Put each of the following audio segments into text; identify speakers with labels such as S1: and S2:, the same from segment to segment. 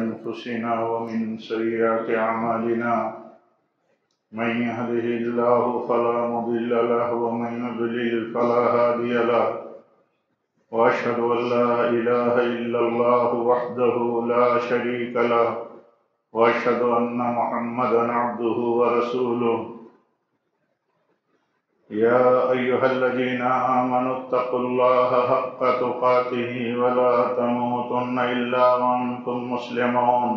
S1: أنفسنا ومن سيئات أعمالنا من يهده الله فلا مضل له ومن يضلل فلا هادي له وأشهد أن لا إله إلا الله وحده لا شريك له وأشهد أن محمدا عبده ورسوله يا أيها الذين آمنوا اتقوا الله حق تقاته ولا تموتن إلا وأنتم مسلمون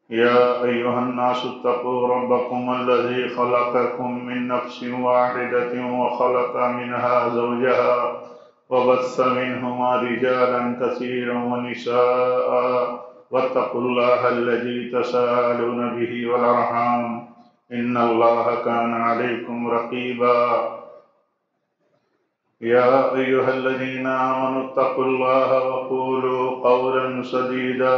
S1: يا أيها الناس اتقوا ربكم الذي خلقكم من نفس واحدة وخلق منها زوجها وبث منهما رجالا كثيرا ونساء واتقوا الله الذي تساءلون به والأرحام إن الله كان عليكم رقيبا يا أيها الذين آمنوا اتقوا الله وقولوا قولا سديدا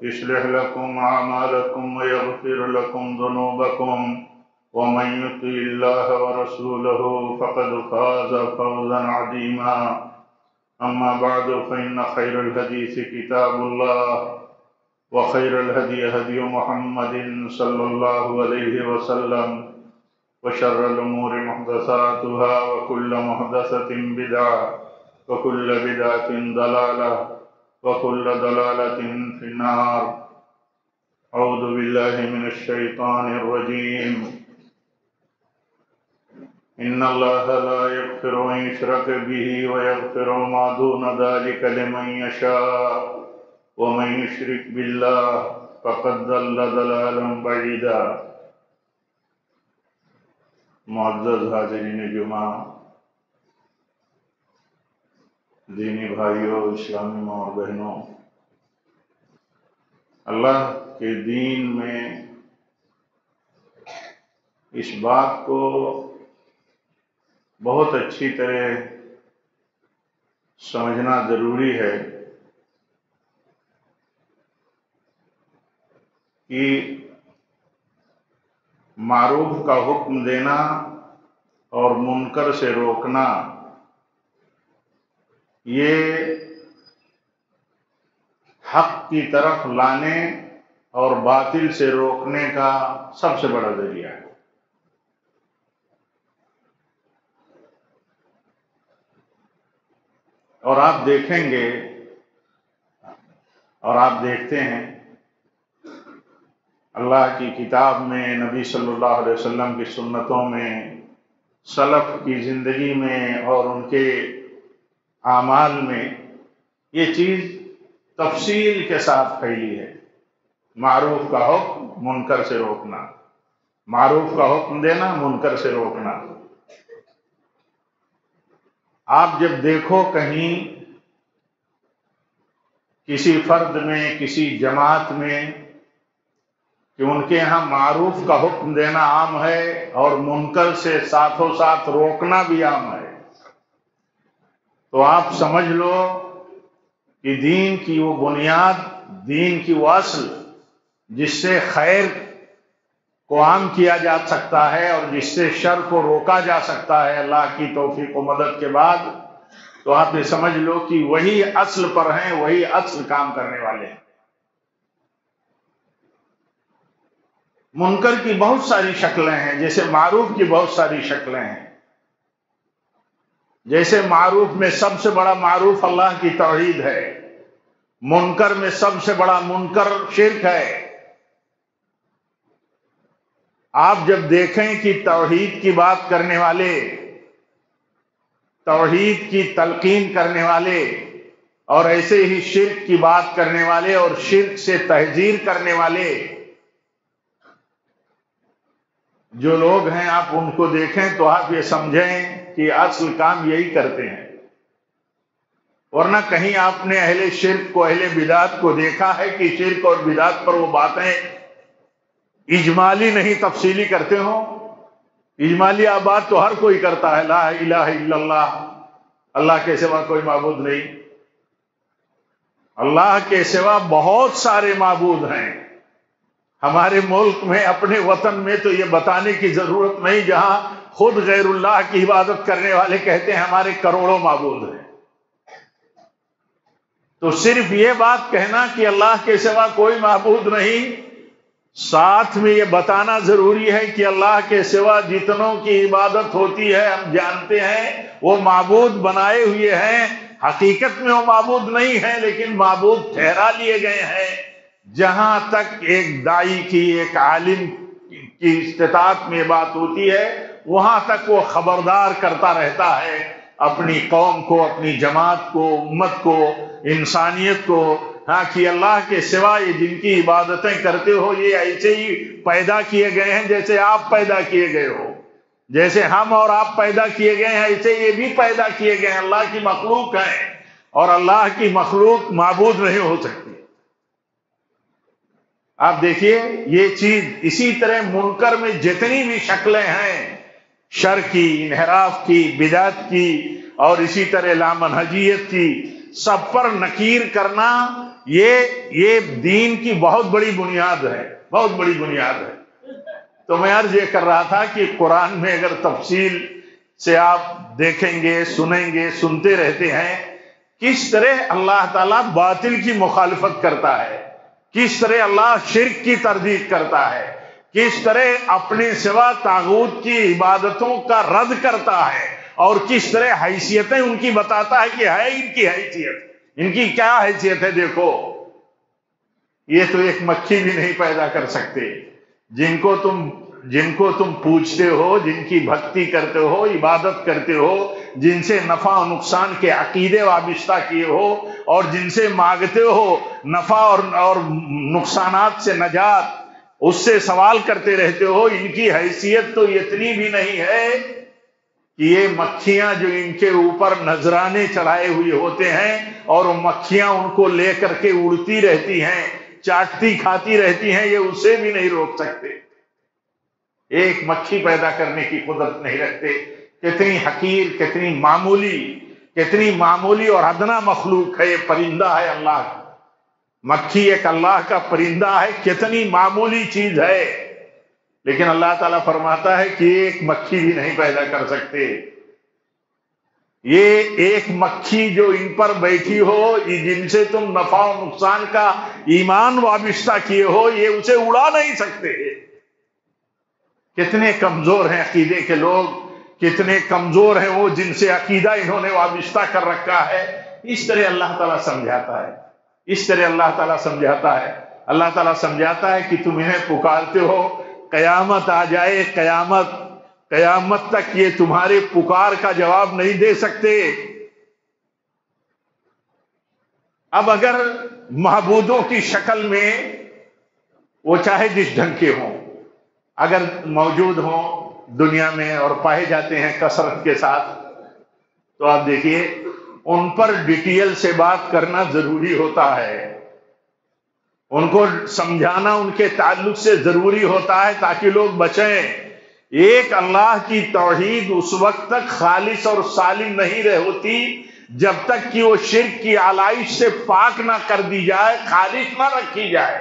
S1: يصلح لكم أعمالكم ويغفر لكم ذنوبكم ومن يطع الله ورسوله فقد فاز فوزا عظيما أما بعد فإن خير الحديث كتاب الله وخير الهدي هدي محمد صلى الله عليه وسلم وشر الأمور محدثاتها وكل محدثة بدعة وكل بدعة ضلالة وكل ضلالة في النار أعوذ بالله من الشيطان الرجيم إن الله لا يغفر أن يشرك به ويغفر ما دون ذلك لمن يشاء ومن يشرك بالله فقد ضل ضلالا بعيدا معزز حاضرین جمعہ، دینی بھائیوں، اسلامی ماں اور بہنوں، اللہ کے دین میں اس بات کو بہت اچھی طرح سمجھنا ضروری ہے کہ معروف کا حکم دینا اور منکر سے روکنا یہ حق کی طرف لانے اور باطل سے روکنے کا سب سے بڑا ذریعہ ہے۔ اور آپ دیکھیں گے اور آپ دیکھتے ہیں اللہ کی کتاب میں، نبی صلی اللہ علیہ وسلم کی سنتوں میں، سلف کی زندگی میں اور ان کے اعمال میں یہ چیز تفصیل کے ساتھ پھیلی ہے۔ معروف کا حکم، منکر سے روکنا، معروف کا حکم دینا، منکر سے روکنا۔ آپ جب دیکھو کہیں کسی فرد میں، کسی جماعت میں کہ ان کے ہاں معروف کا حکم دینا عام ہے اور منکر سے ساتھوں ساتھ روکنا بھی عام ہے، تو آپ سمجھ لو کہ دین کی وہ بنیاد، دین کی وہ اصل جس سے خیر کو عام کیا جا سکتا ہے اور جس سے شر کو روکا جا سکتا ہے اللہ کی توفیق و مدد کے بعد، تو آپ یہ سمجھ لو کہ وہی اصل پر ہیں، وہی اصل کام کرنے والے ہیں۔ منکر کی بہت ساری شکلیں ہیں، جیسے معروف کی بہت ساری شکلیں ہیں۔ جیسے معروف میں سب سے بڑا معروف اللہ کی توحید ہے، منکر میں سب سے بڑا منکر شرک ہے۔ آپ جب دیکھیں کہ توحید کی بات کرنے والے، توحید کی تلقین کرنے والے اور ایسے ہی شرک کی بات کرنے والے اور شرک سے تحذیر کرنے والے جو لوگ ہیں، آپ ان کو دیکھیں تو آپ یہ سمجھیں کہ اصل کام یہی کرتے ہیں۔ ورنہ کہیں آپ نے اہل شرک کو، اہل بدعت کو دیکھا ہے کہ شرک اور بدعت پر وہ باتیں اجمالی نہیں تفصیلی کرتے ہوں؟ اجمالی بات تو ہر کوئی کرتا ہے، لا الہ الا اللہ، اللہ کے سوا کوئی معبود نہیں۔ اللہ کے سوا بہت سارے معبود ہیں۔ ہمارے ملک میں، اپنے وطن میں تو یہ بتانے کی ضرورت نہیں، جہاں خود غیر اللہ کی عبادت کرنے والے کہتے ہیں ہمارے کروڑوں معبود ہیں۔ تو صرف یہ بات کہنا کہ اللہ کے سوا کوئی معبود نہیں، ساتھ میں یہ بتانا ضروری ہے کہ اللہ کے سوا جتنوں کی عبادت ہوتی ہے ہم جانتے ہیں وہ معبود بنائے ہوئے ہیں، حقیقت میں وہ معبود نہیں ہیں لیکن معبود ٹھہرا لیے گئے ہیں۔ جہاں تک ایک داعی کی، ایک عالم کی استطاعت میں بات ہوتی ہے وہاں تک وہ خبردار کرتا رہتا ہے اپنی قوم کو، اپنی جماعت کو، امت کو، انسانیت کو، ہاں کہ اللہ کے سوا یہ جن کی عبادتیں کرتے ہو یہ ایسے ہی پیدا کیے گئے ہیں جیسے آپ پیدا کیے گئے ہو، جیسے ہم اور آپ پیدا کیے گئے ہیں ایسے یہ بھی پیدا کیے گئے ہیں، اللہ کی مخلوق ہیں اور اللہ کی مخلوق معبود نہیں ہو سکتی۔ آپ دیکھیے یہ چیز اسی طرح منکر میں جتنی بھی شکلیں ہیں، شر کی، انحراف کی، بدعت کی اور اسی طرح لامنہجیت کی، سب پر نکیر کرنا یہ دین کی بہت بڑی بنیاد ہے، بہت بڑی بنیاد ہے۔ تو میں عرض یہ کر رہا تھا کہ قرآن میں اگر تفصیل سے آپ دیکھیں گے، سنیں گے، سنتے رہتے ہیں کس طرح اللہ تعالیٰ باطل کی مخالفت کرتا ہے، کس طرح اللہ شرک کی تردید کرتا ہے، کس طرح اپنے سوا طاغوت کی عبادتوں کا رد کرتا ہے اور کس طرح حیثیتیں ان کی بتاتا ہے کہ ہے ان کی حیثیت، ان کی کیا حیثیت ہے۔ دیکھو یہ تو ایک مکھی بھی نہیں پیدا کر سکتے، جن کو تم پوجتے ہو، جن کی بھکتی کرتے ہو، عبادت کرتے ہو، جن سے نفع و نقصان کے عقیدے وابستہ کیے ہو اور جن سے مانگتے ہو نفع اور نقصانات سے نجات، اس سے سوال کرتے رہتے ہو، ان کی حیثیت تو اتنی بھی نہیں ہے کہ یہ مکھیاں جو ان کے اوپر نذرانے چڑھائے ہوئے ہوتے ہیں اور وہ مکھیاں ان کو لے کر کے اڑتی رہتی ہیں، چاٹتی کھاتی رہتی ہیں، یہ اسے بھی نہیں روک سکتے، ایک مکھی پیدا کرنے کی قدرت نہیں رکھتے۔ کتنی حقیر، کتنی معمولی اور ادنا مخلوق ہے، یہ پرندہ ہے اللہ کا، مکھی ایک اللہ کا پرندہ ہے، کتنی معمولی چیز ہے، لیکن اللہ تعالیٰ فرماتا ہے کہ ایک مکھی بھی نہیں پیدا کر سکتے۔ یہ ایک مکھی جو ان پر بیٹھی ہو، جن سے تم نفع و نقصان کا ایمان وابستہ کیے ہو، یہ اسے اڑا نہیں سکتے۔ کتنے کمزور ہیں عقیدے کے لوگ، کتنے کمزور ہیں وہ جن سے عقیدہ انہوں نے وابستہ کر رکھا ہے۔ اس طرح اللہ تعالیٰ سمجھاتا ہے، اس طرح اللہ تعالیٰ سمجھاتا ہے۔ اللہ تعالیٰ سمجھاتا ہے کہ تم انہیں پکارتے ہو، قیامت آ جائے، قیامت تک یہ تمہارے پکار کا جواب نہیں دے سکتے۔ اب اگر معبودوں کی شکل میں وہ چاہے جس ڈھنگ کے ہوں، اگر موجود ہوں دنیا میں اور پائے جاتے ہیں کثرت کے ساتھ، تو آپ دیکھیے ان پر ڈیٹیل سے بات کرنا ضروری ہوتا ہے، ان کو سمجھانا ان کے تعلق سے ضروری ہوتا ہے تاکہ لوگ بچیں۔ ایک اللہ کی توحید اس وقت تک خالص اور سالم نہیں ہوتی جب تک کہ وہ شرک کی آلائش سے پاک نہ کر دی جائے، خالص نہ رکھی جائے۔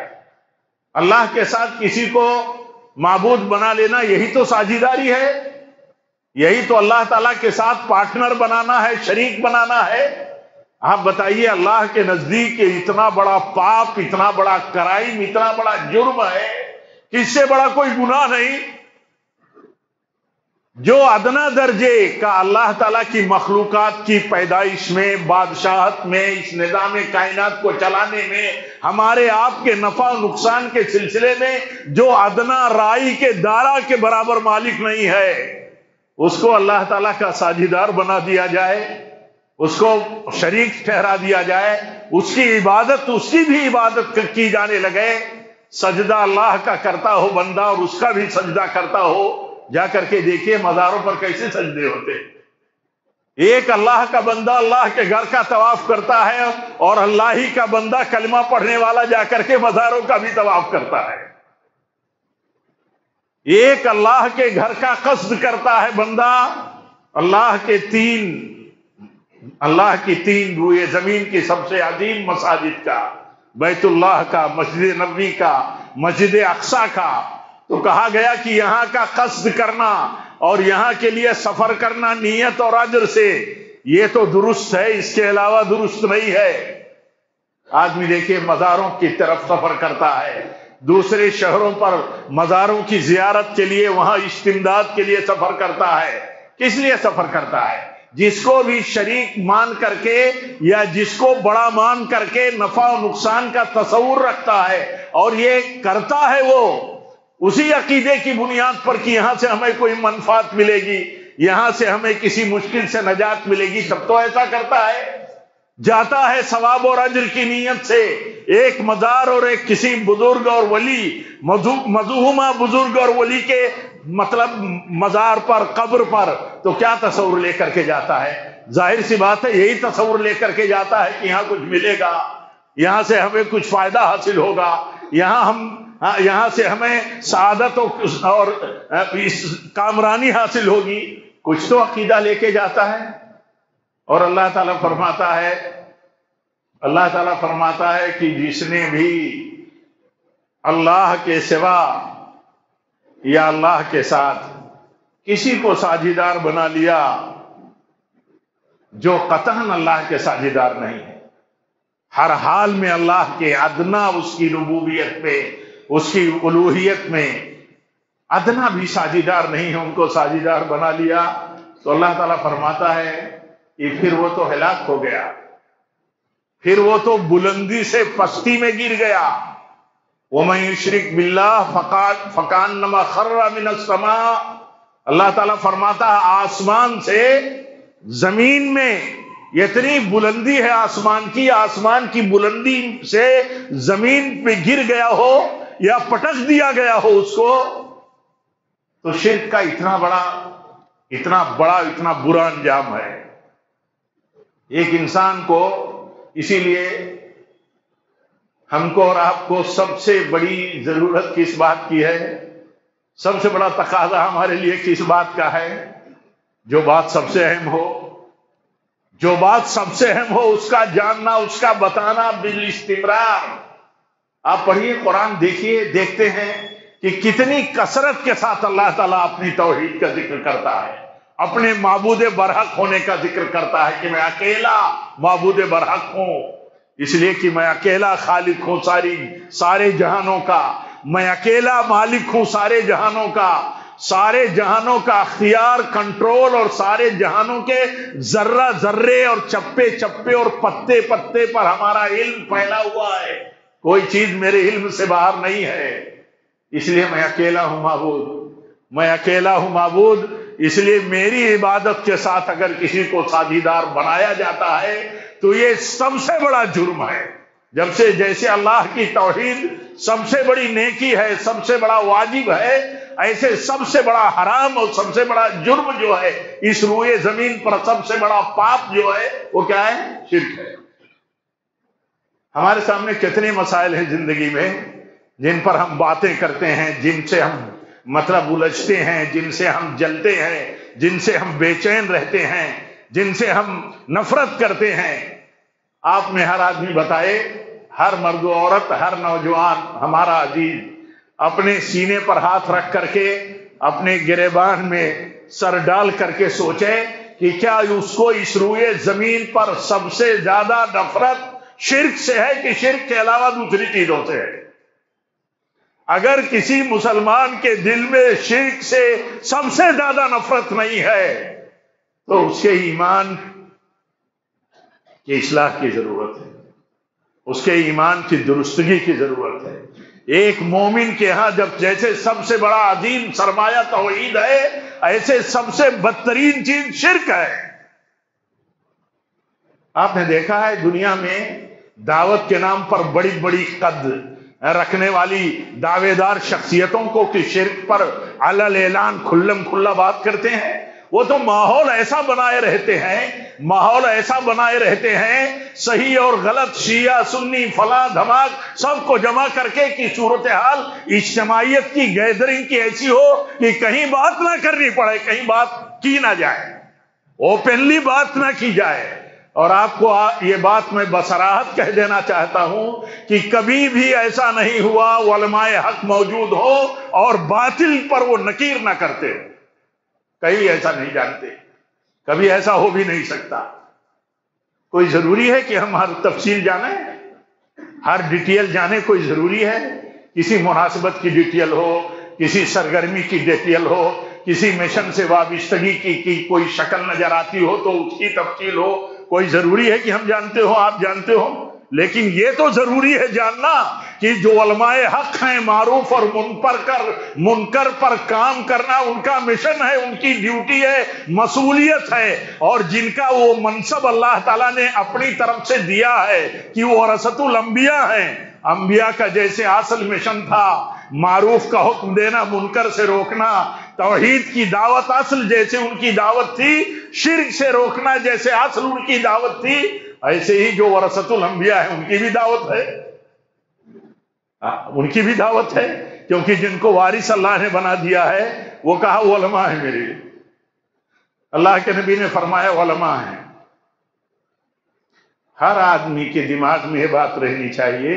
S1: اللہ کے ساتھ کسی کو معبود بنا لینا یہی تو ساجیداری ہے، یہی تو اللہ تعالیٰ کے ساتھ پارٹنر بنانا ہے، شریک بنانا ہے۔ آپ بتائیے اللہ کے نزدیک اتنا بڑا پاپ، اتنا بڑا کرائم، اتنا بڑا جرم ہے کہ اس سے بڑا کوئی گناہ نہیں۔ جو ادنا درجے کا اللہ تعالیٰ کی مخلوقات کی پیدائش میں، بادشاہت میں، اس نظام کائنات کو چلانے میں، ہمارے آپ کے نفع و نقصان کے سلسلے میں جو ادنا رائی کے دارہ کے برابر مالک نہیں ہے، اس کو اللہ تعالیٰ کا ساجیدار بنا دیا جائے، اس کو شریک ٹھہرا دیا جائے، اس کی عبادت، اس کی بھی عبادت کی جانے لگے، سجدہ اللہ کا کرتا ہو بندہ اور اس کا بھی سجدہ کرتا ہو۔ جا کر کے دیکھیے مزاروں پر کیسے سجدے ہوتے، ایک اللہ کا بندہ اللہ کے گھر کا طواف کرتا ہے اور اللہ ہی کا بندہ کلمہ پڑھنے والا جا کر کے مزاروں کا بھی طواف کرتا ہے۔ ایک اللہ کے گھر کا قصد کرتا ہے بندہ، اللہ کی تین روئے زمین کی سب سے عظیم مساجد کا، بیت اللہ کا، مسجد نبوی کا، مسجد اقصی کا، تو کہا گیا کہ یہاں کا قصد کرنا اور یہاں کے لیے سفر کرنا نیت اور اجر سے، یہ تو درست ہے، اس کے علاوہ درست نہیں ہے۔ آدمی دیکھیے مزاروں کی طرف سفر کرتا ہے، دوسرے شہروں پر مزاروں کی زیارت کے لیے، وہاں استمداد کے لیے سفر کرتا ہے۔ کس لیے سفر کرتا ہے؟ جس کو بھی شریک مان کر کے یا جس کو بڑا مان کر کے نفع و نقصان کا تصور رکھتا ہے اور یہ کرتا ہے، وہ اسی عقیدے کی بنیاد پر کہ یہاں سے ہمیں کوئی منفعت ملے گی، یہاں سے ہمیں کسی مشکل سے نجات ملے گی، تب تو ایسا کرتا ہے۔ جاتا ہے ثواب اور اجر کی نیت سے، ایک مزار اور ایک کسی بزرگ اور ولی، مذہومہ بزرگ اور ولی کے مطلب مزار پر، قبر پر، تو کیا تصور لے کر کے جاتا ہے؟ ظاہر سی بات ہے یہی تصور لے کر کے جاتا ہے کہ یہاں کچھ ملے گا، یہاں سے ہمیں کچھ فائدہ حاصل ہوگا، یہاں سے ہمیں سعادت اور کامرانی حاصل ہوگی، کچھ تو عقیدہ لے کے جاتا ہے۔ اور اللہ تعالیٰ فرماتا ہے کہ جس نے بھی اللہ کے سوا یا اللہ کے ساتھ کسی کو ساجیدار بنا لیا، جو قطعاً اللہ کے ساجیدار نہیں ہے، ہر حال میں اللہ کے ادنا اس کی ربوبیت میں، اس کی الوہیت میں ادنا بھی ساجیدار نہیں ہے، ان کو ساجیدار بنا لیا، تو اللہ تعالیٰ فرماتا ہے کہ پھر وہ تو ہلاک ہو گیا، پھر وہ تو بلندی سے پستی میں گر گیا۔ وَمَن يُشْرِكْ بِاللَّهِ فَكَأَنَّمَا خَرَّ مِنَ السَّمَاءِ، اللہ تعالیٰ فرماتا ہے آسمان سے زمین میں اتنی بلندی ہے آسمان کی بلندی سے زمین پہ گر گیا ہو یا پٹک دیا گیا ہو اس کو، تو شرک کا اتنا برا انجام ہے۔ ایک انسان کو، اسی لیے ہم کو اور آپ کو سب سے بڑی ضرورت کس بات کی ہے، سب سے بڑا تقاضا ہمارے لیے کس بات کا ہے؟ جو بات سب سے اہم ہو اس کا جاننا، اس کا بتانا بالاستمرار۔ آپ پڑھیے قرآن، دیکھتے ہیں کہ کتنی کثرت کے ساتھ اللہ تعالیٰ اپنی توحید کا ذکر کرتا ہے، اپنے معبود برحق ہونے کا ذکر کرتا ہے کہ میں اکیلا معبود برحق ہوں، اس لیے کہ میں اکیلا خالق ہوں سارے جہانوں کا، میں اکیلا مالک ہوں سارے جہانوں کا اختیار، کنٹرول، اور سارے جہانوں کے ذرہ ذرے اور چپے چپے اور پتے پتے پر ہمارا علم پھیلا ہوا ہے، کوئی چیز میرے علم سے باہر نہیں ہے، اس لیے میں اکیلا ہوں معبود، اس لیے میری عبادت کے ساتھ اگر کسی کو ساجیدار بنایا جاتا ہے تو یہ سب سے بڑا جرم ہے۔ جیسے اللہ کی توحید سب سے بڑی نیکی ہے، سب سے بڑا واجب ہے، ایسے سب سے بڑا حرام اور سب سے بڑا جرم جو ہے اس روئے زمین پر، سب سے بڑا پاپ جو ہے وہ کیا ہے؟ شرک ہے۔ ہمارے سامنے کتنے مسائل ہیں زندگی میں جن پر ہم باتیں کرتے ہیں، جن سے ہم الجھتے ہیں، جن سے ہم جلتے ہیں، جن سے ہم بے چین رہتے ہیں، جن سے ہم نفرت کرتے ہیں۔ آپ میں ہر آدمی بتائے، ہر مرد و عورت، ہر نوجوان ہمارا عزیز اپنے سینے پر ہاتھ رکھ کر کے، اپنے گریبان میں سر ڈال کر کے سوچے کہ کیا اس کو اس روئے زمین پر سب سے زیادہ نفرت شرک سے ہے کہ شرک کے علاوہ دوسری چیزوں سے ہے؟ اگر کسی مسلمان کے دل میں شرک سے سب سے زیادہ نفرت نہیں ہے تو اس کے ایمان کی اصلاح کی ضرورت ہے، اس کے ایمان کی درستگی کی ضرورت ہے۔ ایک مومن کے ہاں جیسے سب سے بڑا عظیم سرمایہ توحید ہے، ایسے سب سے بدترین چیز شرک ہے۔ آپ نے دیکھا ہے دنیا میں دعوت کے نام پر بڑی بڑی قد رکھنے والی دعوے دار شخصیتوں کو کہ شرک پر علل اعلان کھلم کھلا بات کرتے ہیں، وہ تو ماحول ایسا بنائے رہتے ہیں صحیح اور غلط، شیعہ سنی فلاں دھماک سب کو جمع کر کے کہ صورتحال اجتماعیت کی گیدرنگ کی ایسی ہو کہ کہیں بات نہ کرنی پڑے، کہیں بات کی نہ جائے، اوپنلی بات نہ کی جائے۔ اور آپ کو یہ بات میں بصراحت کہہ دینا چاہتا ہوں کہ کبھی بھی ایسا نہیں ہوا علماء حق موجود ہو اور باطل پر وہ نکیر نہ کرتے، کہیں ایسا نہیں جانتے، کبھی ایسا ہو بھی نہیں سکتا۔ کوئی ضروری ہے کہ ہم ہر تفصیل جانیں؟ ہر ڈیٹیل جانے کوئی ضروری ہے؟ کسی مناسبت کی ڈیٹیل ہو، کسی سرگرمی کی ڈیٹیل ہو، کسی مشن سے وابستگی کی کوئی شکل نظر آتی ہو تو اس کی تفصیل ہو، کوئی ضروری ہے کہ ہم جانتے ہو، آپ جانتے ہو؟ لیکن یہ تو ضروری ہے جاننا کہ جو علماء حق ہیں، معروف اور منکر پر کام کرنا ان کا مشن ہے، ان کی ڈیوٹی ہے، مسئولیت ہے، اور جن کا وہ منصب اللہ تعالیٰ نے اپنی طرف سے دیا ہے کہ وہ ورثۃ الانبیاء ہیں۔ انبیاء کا جیسے اصل مشن تھا معروف کا حکم دینا، منکر سے روکنا، توحید کی دعوت اصل جیسے ان کی دعوت تھی، شرک سے روکنا جیسے اصل ان کی دعوت تھی، ایسے ہی جو ورثۃ الانبیاء ہیں ان کی بھی دعوت ہے، ان کی بھی دعوت ہے، کیونکہ جن کو وارث اللہ نے بنا دیا ہے وہ کہا وہ علماء ہیں میرے۔ اللہ کے نبی نے فرمایا علماء ہیں۔ ہر آدمی کے دماغ میں یہ بات رہنی چاہیے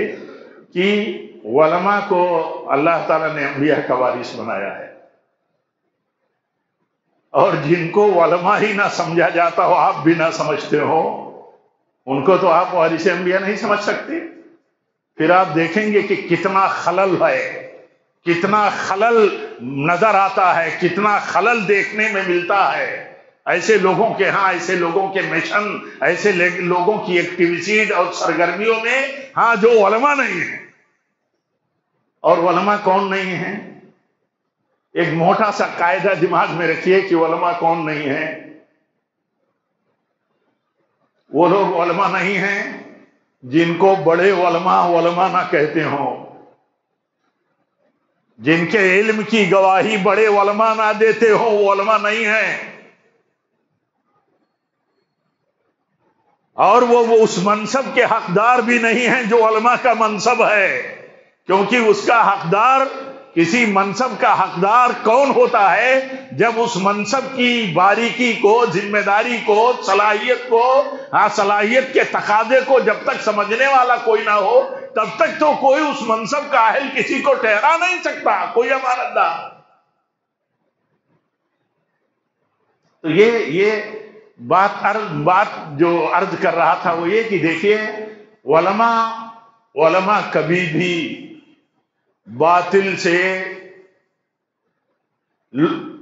S1: کہ علماء کو اللہ تعالیٰ نے انبیاء کا وارث بنایا ہے، اور جن کو علماء ہی نہ سمجھا جاتا ہو، آپ بھی نہ سمجھتے ہو، ان کو تو آپ وارث انبیاء نہیں سمجھ سکتے۔ پھر آپ دیکھیں گے کہ کتنا خلل ہے، کتنا خلل نظر آتا ہے، کتنا خلل دیکھنے میں ملتا ہے ایسے لوگوں کے ہاں، ایسے لوگوں کے مشن، ایسے لوگوں کی ایکٹیویٹیز اور سرگرمیوں میں، ہاں جو علماء نہیں ہیں۔ اور علماء کون نہیں ہیں؟ ایک موٹا سا قاعدہ دماغ میں رکھیے کہ علماء کون نہیں ہیں۔ وہ لوگ علماء نہیں ہیں جن کو بڑے علماء نہ کہتے ہوں، جن کے علم کی گواہی بڑے علماء نہ دیتے ہوں، وہ علماء نہیں ہیں۔ اور وہ اس منصب کے حقدار بھی نہیں ہیں جو علماء کا منصب ہے، کیونکہ اس کا حقدار، کسی منصب کا حقدار کون ہوتا ہے؟ جب اس منصب کی باریکی کو، ذمہ داری کو، صلاحیت کو، صلاحیت کے تقاضے کو جب تک سمجھنے والا کوئی نہ ہو، تب تک تو کوئی اس منصب کا اہل کسی کو ٹھہرا نہیں سکتا، کوئی امانت دار۔ تو یہ بات جو عرض کر رہا تھا وہ یہ کہ دیکھیے، علماء کبھی بھی باطل سے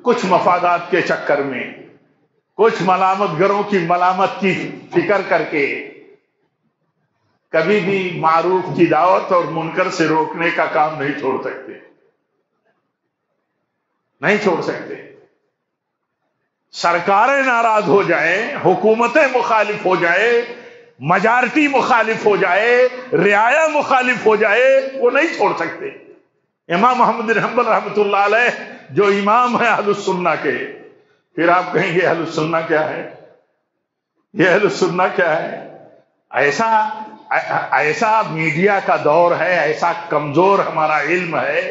S1: کچھ مفادات کے چکر میں، کچھ ملامت گروں کی ملامت کی فکر کر کے کبھی بھی معروف کی دعوت اور منکر سے روکنے کا کام نہیں چھوڑ سکتے، نہیں چھوڑ سکتے۔ سرکاریں ناراض ہو جائیں، حکومتیں مخالف ہو جائے، میجارٹی مخالف ہو جائے، رعایا مخالف ہو جائے، وہ نہیں چھوڑ سکتے۔ امام احمد بن حنبل رحمۃ اللہ علیہ جو امام ہیں اہل السنہ کے، پھر آپ کہیں گے اہل السنہ کیا ہے؟ یہ اہل السنہ کیا ہے؟ ایسا میڈیا کا دور ہے، ایسا کمزور ہمارا علم ہے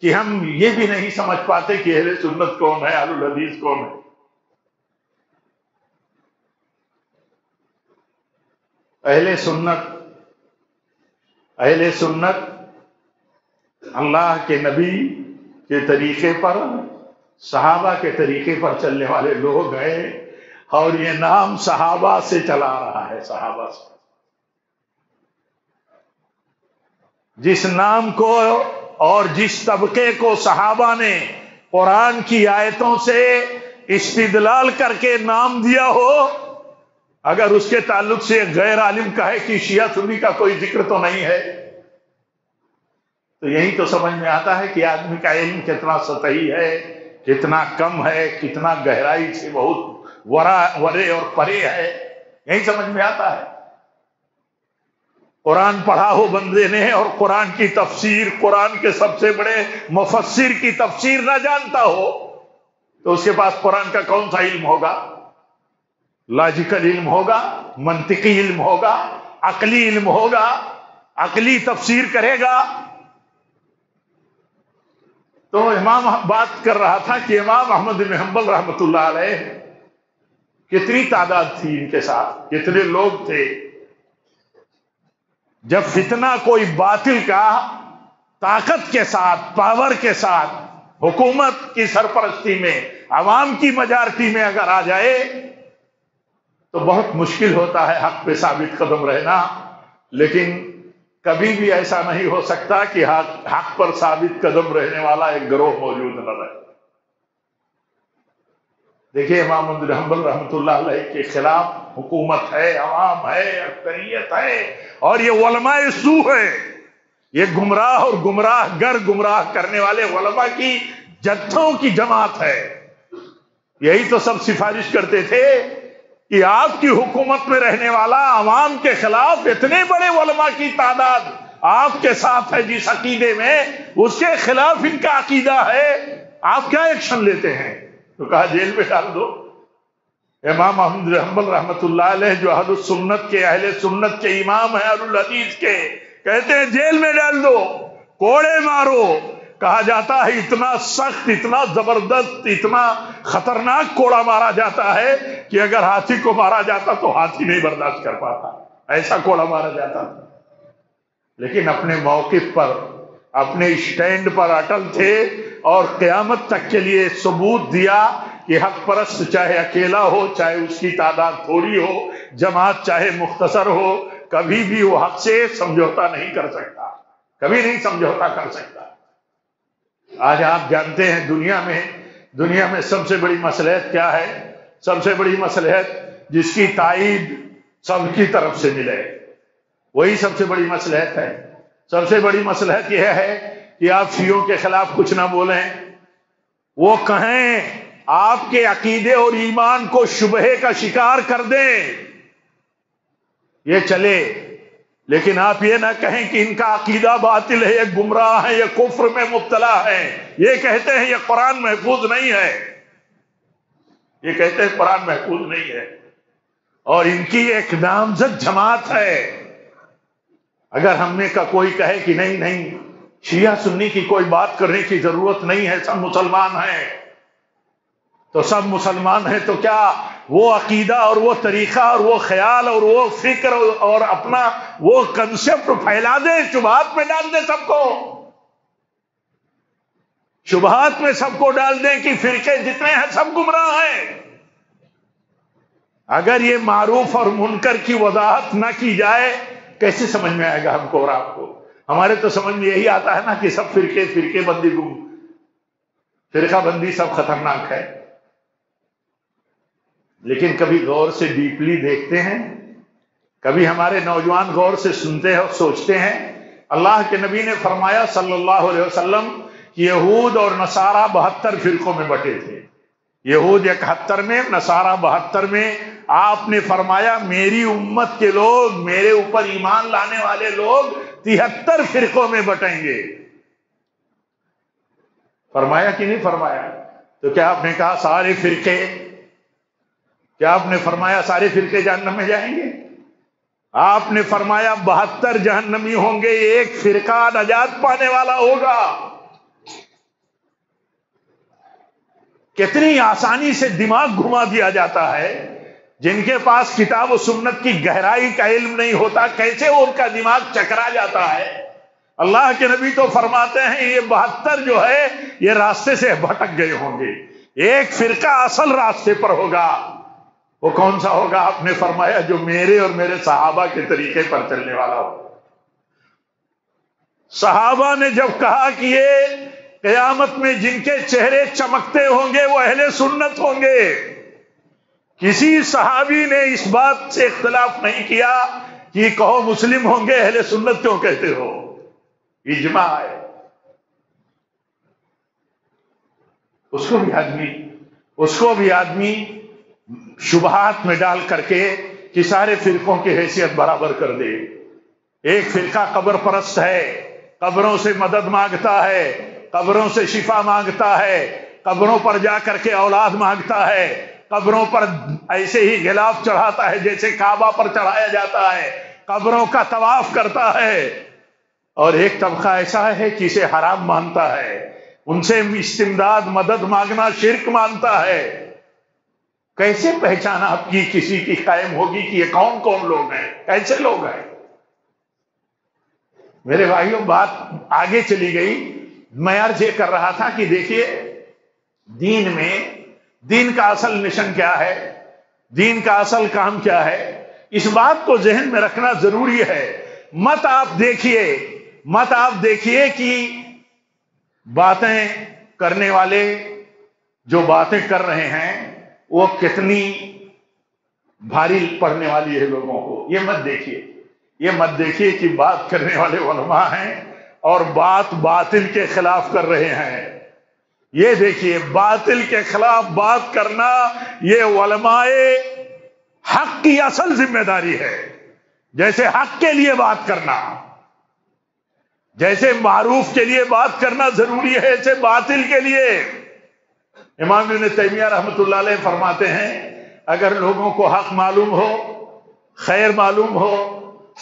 S1: کہ ہم یہ بھی نہیں سمجھ پاتے کہ اہل سنت کون ہے، اہل الحدیث کون ہے۔ اہل سنت اللہ کے نبی کے طریقے پر، صحابہ کے طریقے پر چلنے والے لوگ ہیں، اور یہ نام صحابہ سے چلا رہا ہے، صحابہ سے۔ جس نام کو اور جس طبقے کو صحابہ نے قرآن کی آیتوں سے استدلال کر کے نام دیا ہو، اگر اس کے تعلق سے غیر عالم کہے کہ شیعہ سنی کا کوئی ذکر تو نہیں ہے، تو یہی تو سمجھ میں آتا ہے کہ آدمی کا علم کتنا سطحی ہے، کتنا کم ہے، کتنا گہرائی سے بہت ورے اور پرے ہے، یہی سمجھ میں آتا ہے۔ قرآن پڑھا ہو بندے نے اور قرآن کی تفسیر، قرآن کے سب سے بڑے مفسر کی تفسیر نہ جانتا ہو تو اس کے پاس قرآن کا کون سا علم ہوگا؟ لاجیکل علم ہوگا، منطقی علم ہوگا، عقلی علم ہوگا، عقلی تفسیر کرے گا۔ تو امام بات کر رہا تھا کہ امام احمد بن حنبل رحمۃ اللہ علیہ کتنی تعداد تھی ان کے ساتھ، کتنے لوگ تھے۔ جب فتنہ کوئی باطل کا طاقت کے ساتھ، پاور کے ساتھ، حکومت کی سرپرستی میں، عوام کی میجارٹی میں اگر آ جائے تو بہت مشکل ہوتا ہے حق پہ ثابت قدم رہنا۔ لیکن کبھی بھی ایسا نہیں ہو سکتا کہ حق پر ثابت قدم رہنے والا ایک گروہ موجود نہ رہے۔ دیکھیے امام احمد بن حنبل رحمۃ اللہ علیہ کے خلاف حکومت ہے، عوام ہے، اکثریت ہے، اور یہ علماء سو ہے، یہ گمراہ اور گمراہ گر گمراہ کرنے والے علماء کی جتھوں کی جماعت ہے۔ یہی تو سب سفارش کرتے تھے کہ آپ کی حکومت میں رہنے والا عوام کے خلاف اتنے بڑے علماء کی تعداد آپ کے ساتھ ہے، جس عقیدے میں اس کے خلاف ان کا عقیدہ ہے، آپ کیا ایکشن لیتے ہیں؟ تو کہا جیل میں ڈال دو۔ امام احمد بن حنبل رحمۃ اللہ علیہ جو اہل السنت کے امام ہیں، اہل الحدیث کے، کہتے ہیں جیل میں ڈال دو، کوڑے مارو۔ کہا جاتا ہے اتنا سخت، اتنا زبردست، اتنا خطرناک کوڑا مارا جاتا ہے کہ اگر ہاتھی کو مارا جاتا تو ہاتھی نہیں برداشت کر پاتا، ایسا کوڑا مارا جاتا تھا۔ لیکن اپنے موقف پر، اپنے اسٹینڈ پر اٹل تھے، اور قیامت تک کے لیے ثبوت دیا کہ حق پرست چاہے اکیلا ہو، چاہے اس کی تعداد تھوڑی ہو، جماعت چاہے مختصر ہو، کبھی بھی وہ حق سے سمجھوتا نہیں کر سکتا، کبھی نہیں سمجھوتا کر سکتا۔ آج آپ جانتے ہیں دنیا میں سب سے بڑی مصلحت کیا ہے؟ سب سے بڑی مصلحت جس کی تائید سب کی طرف سے ملے، وہی سب سے بڑی مصلحت ہے۔ سب سے بڑی مصلحت یہ ہے کہ آپ شیعوں کے خلاف کچھ نہ بولیں، وہ کہیں آپ کے عقیدے اور ایمان کو شبہے کا شکار کر دیں، یہ چلے، لیکن آپ یہ نہ کہیں کہ ان کا عقیدہ باطل ہے، یہ گمراہ ہے، یہ کفر میں مبتلا ہے، یہ کہتے ہیں یہ قرآن محفوظ نہیں ہے، یہ کہتے ہیں قرآن محفوظ نہیں ہے، اور ان کی ایک نامزد جماعت ہے۔ اگر ہم میں کا کوئی کہے کہ نہیں شیعہ سنی کی کوئی بات کرنے کی ضرورت نہیں ہے، سب مسلمان ہیں، تو سب مسلمان ہیں تو کیا وہ عقیدہ اور وہ طریقہ اور وہ خیال اور وہ فکر اور اپنا وہ کنسپٹ پھیلا دیں، شبہات میں ڈال دیں، سب کو شبہات میں سب کو ڈال دیں کہ فرقے جتنے ہیں سب گمراہ ہیں؟ اگر یہ معروف اور منکر کی وضاحت نہ کی جائے کیسے سمجھ میں آئے گا ہم کو اور آپ کو؟ ہمارے تو سمجھ میں یہی آتا ہے نا کہ سب فرقے بندی فرقہ بندی سب خطرناک ہے، لیکن کبھی غور سے ڈیپلی دیکھتے ہیں، کبھی ہمارے نوجوان غور سے سنتے ہیں اور سوچتے ہیں؟ اللہ کے نبی نے فرمایا صلی اللہ علیہ وسلم کہ یہود اور نصارہ 72 فرقوں میں بٹے تھے، یہود 71 میں، نصارہ 72 میں۔ آپ نے فرمایا میری امت کے لوگ، میرے اوپر ایمان لانے والے لوگ 73 فرقوں میں بٹیں گے۔ فرمایا کہ نہیں فرمایا؟ تو کیا آپ نے کہا سارے فرقے، کیا آپ نے فرمایا سارے فرقے جہنم میں جائیں گے؟ آپ نے فرمایا 72 جہنمی ہوں گے، ایک فرقہ نجات پانے والا ہوگا۔ کتنی آسانی سے دماغ گھما دیا جاتا ہے، جن کے پاس کتاب و سنت کی گہرائی کا علم نہیں ہوتا، کیسے ان کا دماغ چکرا جاتا ہے۔ اللہ کے نبی تو فرماتے ہیں یہ 72 جو ہے یہ راستے سے بھٹک گئے ہوں گے، ایک فرقہ اصل راستے پر ہوگا۔ وہ کون سا ہوگا؟ آپ نے فرمایا جو میرے اور میرے صحابہ کے طریقے پر چلنے والا ہو۔ صحابہ نے جب کہا کہ یہ قیامت میں جن کے چہرے چمکتے ہوں گے وہ اہل سنت ہوں گے، کسی صحابی نے اس بات سے اختلاف نہیں کیا کہ کہو مسلم ہوں گے، اہل سنت کیوں کہتے ہو؟ اجماع ہے۔ اس کو بھی آدمی شبہات میں ڈال کر کے کہ سارے فرقوں کی حیثیت برابر کر دے۔ ایک فرقہ قبر پرست ہے، قبروں سے مدد مانگتا ہے، قبروں سے شفا مانگتا ہے، قبروں پر جا کر کے اولاد مانگتا ہے، قبروں پر ایسے ہی غلاف چڑھاتا ہے جیسے کعبہ پر چڑھایا جاتا ہے، قبروں کا طواف کرتا ہے۔ اور ایک طبقہ ایسا ہے کہ اسے حرام مانتا ہے، ان سے استمداد مدد مانگنا شرک مانتا ہے۔ کیسے پہچان آپ کی کسی کی قائم ہوگی کہ یہ کون کون لوگ ہیں، کیسے لوگ ہیں؟ میرے بھائیوں بات آگے چلی گئی، میں عرض یہ کر رہا تھا کہ دیکھیے دین میں دین کا اصل مشن کیا ہے، دین کا اصل کام کیا ہے، اس بات کو ذہن میں رکھنا ضروری ہے۔ مت آپ دیکھیے کہ باتیں کرنے والے جو باتیں کر رہے ہیں وہ کتنی بھاری پڑنے والی ہے لوگوں کو. یہ مت دیکھیے کہ بات کرنے والے علماء ہیں اور بات باطل کے خلاف کر رہے ہیں. یہ دیکھیے باطل کے خلاف بات کرنا یہ علماء حق کی اصل ذمہ داری ہے. جیسے حق کے لیے بات کرنا، جیسے معروف کے لیے بات کرنا ضروری ہے، ایسے باطل کے لیے. امام ابن تیمیہ رحمۃ اللہ علیہ فرماتے ہیں اگر لوگوں کو حق معلوم ہو، خیر معلوم ہو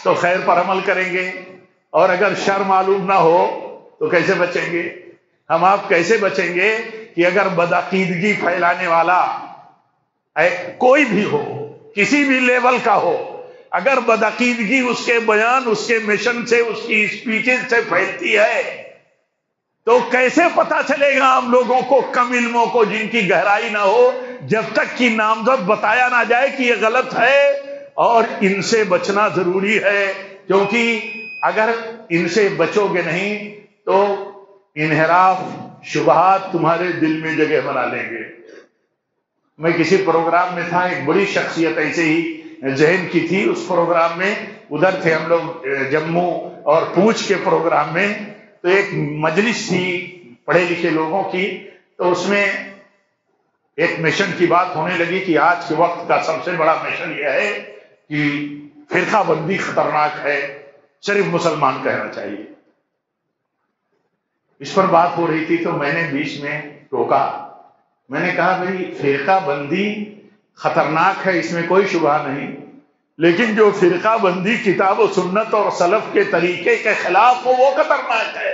S1: تو خیر پر عمل کریں گے، اور اگر شر معلوم نہ ہو تو کیسے بچیں گے؟ ہم آپ کیسے بچیں گے کہ اگر بدعقیدگی پھیلانے والا کوئی بھی ہو، کسی بھی لیول کا ہو، اگر بدعقیدگی اس کے بیان، اس کے مشن سے، اس کی اسپیچز سے پھیلتی ہے تو کیسے پتا چلے گا ہم لوگوں کو، کم علموں کو جن کی گہرائی نہ ہو، جب تک کہ نامزد بتایا نہ جائے کہ یہ غلط ہے اور ان سے بچنا ضروری ہے. کیونکہ اگر ان سے بچو گے نہیں تو انحراف، شبہات تمہارے دل میں جگہ بنا لیں گے. میں کسی پروگرام میں تھا، ایک بڑی شخصیت ایسے ہی ذہن کی تھی. اس پروگرام میں ادھر تھے ہم لوگ جموں اور پونچھ کے پروگرام میں، تو ایک مجلس تھی پڑھے لکھے لوگوں کی، تو اس میں ایک مشن کی بات ہونے لگی کہ آج کے وقت کا سب سے بڑا مشن یہ ہے کہ فرقہ بندی خطرناک ہے، صرف مسلمان کہنا چاہیے. اس پر بات ہو رہی تھی تو میں نے بیچ میں ٹوکا. میں نے کہا بھائی فرقہ بندی خطرناک ہے، اس میں کوئی شبہ نہیں، لیکن جو فرقہ بندی کتاب و سنت اور سلف کے طریقے کے خلاف ہو وہ خطرناک ہے.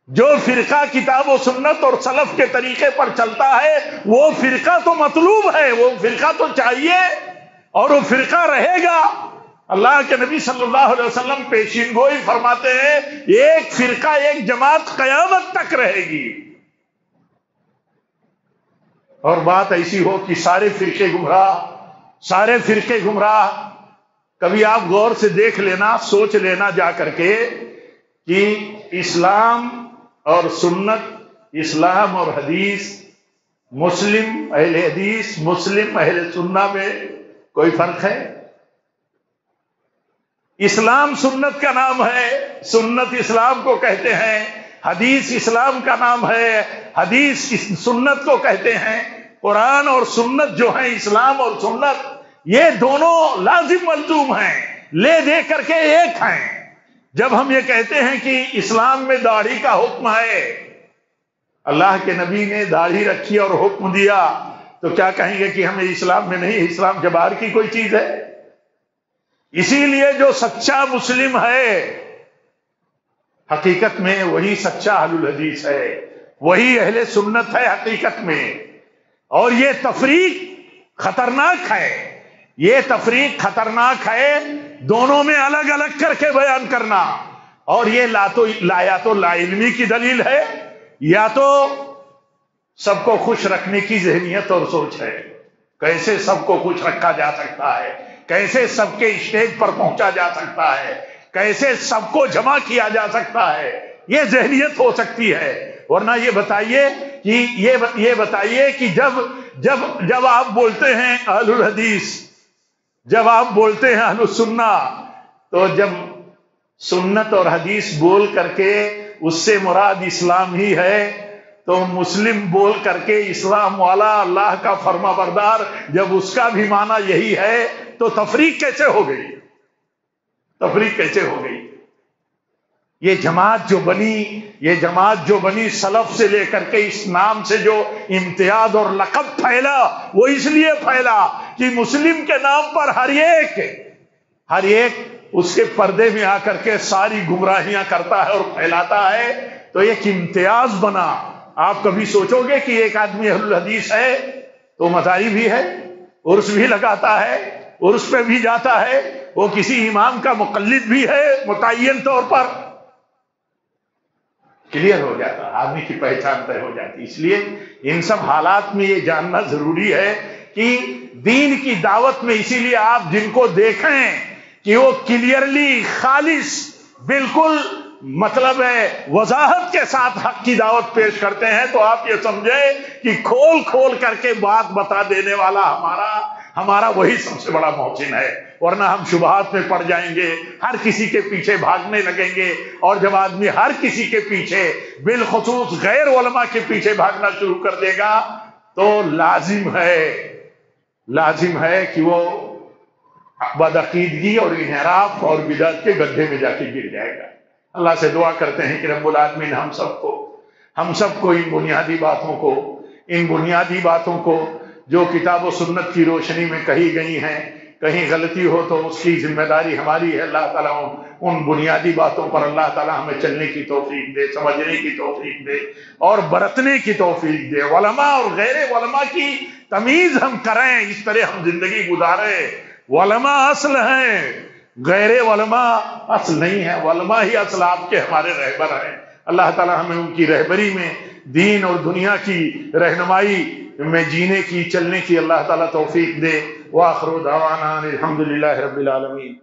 S1: جو فرقہ کتاب و سنت اور سلف کے طریقے پر چلتا ہے وہ فرقہ تو مطلوب ہے، وہ فرقہ تو چاہیے اور وہ فرقہ رہے گا. اللہ کے نبی صلی اللہ علیہ وسلم پیشین گوئی فرماتے ہیں ایک فرقہ، ایک جماعت قیامت تک رہے گی. اور بات ایسی ہو کہ سارے فرقے گمراہ. کبھی آپ غور سے دیکھ لینا، سوچ لینا جا کر کے کہ اسلام اور سنت، اسلام اور حدیث، مسلم اہل حدیث، مسلم اہل سنت میں کوئی فرق ہے؟ اسلام سنت کا نام ہے، سنت اسلام کو کہتے ہیں. حدیث اسلام کا نام ہے، حدیث سنت کو کہتے ہیں. قرآن اور سنت جو ہیں، اسلام اور سنت، یہ دونوں لازم ملزوم ہیں، لے دے کر کے ایک ہیں. جب ہم یہ کہتے ہیں کہ اسلام میں داڑھی کا حکم ہے، اللہ کے نبی نے داڑھی رکھی اور حکم دیا، تو کیا کہیں گے کہ ہمیں اسلام میں نہیں، اسلام کے باہر کی کوئی چیز ہے؟ اسی لیے جو سچا مسلم ہے حقیقت میں وہی سچا اہل الحدیث ہے، وہی اہل سنت ہے حقیقت میں. اور یہ تفریق خطرناک ہے، یہ تفریق خطرناک ہے، دونوں میں الگ الگ کر کے بیان کرنا. اور یہ یا تو لا علمی کی دلیل ہے یا تو سب کو خوش رکھنے کی ذہنیت اور سوچ ہے. کیسے سب کو خوش رکھا جا سکتا ہے، کیسے سب کے اسٹیج پر پہنچا جا سکتا ہے، کیسے سب کو جمع کیا جا سکتا ہے، یہ ذہنیت ہو سکتی ہے. ورنہ یہ بتائیے کہ جب آپ بولتے ہیں اہل الحدیث، جب آپ بولتے ہیں اہل السنہ، تو جب سنت اور حدیث بول کر کے اس سے مراد اسلام ہی ہے، تو مسلم بول کر کے اسلام والا، اللہ کا فرما بردار، جب اس کا بھی معنی یہی ہے تو تفریق کیسے ہو گئی؟ تفریق کیسے ہو گئی؟ یہ جماعت جو بنی سلف سے لے کر کے اس نام سے جو امتیاز اور لقب پھیلا، وہ اس لیے پھیلا کہ مسلم کے نام پر ہر ایک اس کے پردے میں آ کر کے ساری گمراہیاں کرتا ہے اور پھیلاتا ہے، تو ایک امتیاز بنا. آپ کبھی سوچو گے کہ ایک آدمی اہل الحدیث ہے تو مزاری بھی ہے، عرس بھی لگاتا ہے، عرس پہ بھی جاتا ہے، وہ کسی امام کا مقلد بھی ہے متعین طور پر. کلیئر ہو جاتا، آدمی کی پہچان طے ہو جاتی. اس لیے ان سب حالات میں یہ جاننا ضروری ہے کہ دین کی دعوت میں، اسی لیے آپ جن کو دیکھیں کہ وہ کلیئرلی خالص بالکل مطلب ہے وضاحت کے ساتھ حق کی دعوت پیش کرتے ہیں، تو آپ یہ سمجھیں کہ کھول کھول کر کے بات بتا دینے والا ہمارا وہی سب سے بڑا محسن ہے، ورنہ ہم شبہات میں پڑ جائیں گے، ہر کسی کے پیچھے بھاگنے لگیں گے، اور جب آدمی ہر کسی کے پیچھے بالخصوص غیر علماء کے پیچھے بھاگنا شروع کر دے گا تو لازم ہے کہ وہ بدعقیدگی اور انحراف اور بدعت کے گڈھے میں جا کے گر جائے گا۔ اللہ سے دعا کرتے ہیں کہ رب العالمین ہم سب کو ان بنیادی باتوں کو جو کتاب و سنت کی روشنی میں کہی گئی ہیں، کہیں غلطی ہو تو اس کی ذمہ داری ہماری ہے۔ اللہ تعالیٰ ان بنیادی باتوں پر اللہ تعالیٰ ہمیں چلنے کی توفیق دے، سمجھنے کی توفیق دے اور برتنے کی توفیق دے۔ علماء اور غیر علماء کی تمیز ہم کریں، اس طرح ہم زندگی گزاریں۔ علماء اصل ہیں، غیر علماء اصل نہیں ہے، علماء ہی اصل آپ کے ہمارے رہبر ہیں۔ اللہ تعالیٰ ہمیں ان کی رہبری میں دین اور دنیا کی رہنمائی میں جینے کی، چلنے کی اللہ تعالیٰ توفیق دے۔ وآخر دعوانا الحمدللہ رب العالمین۔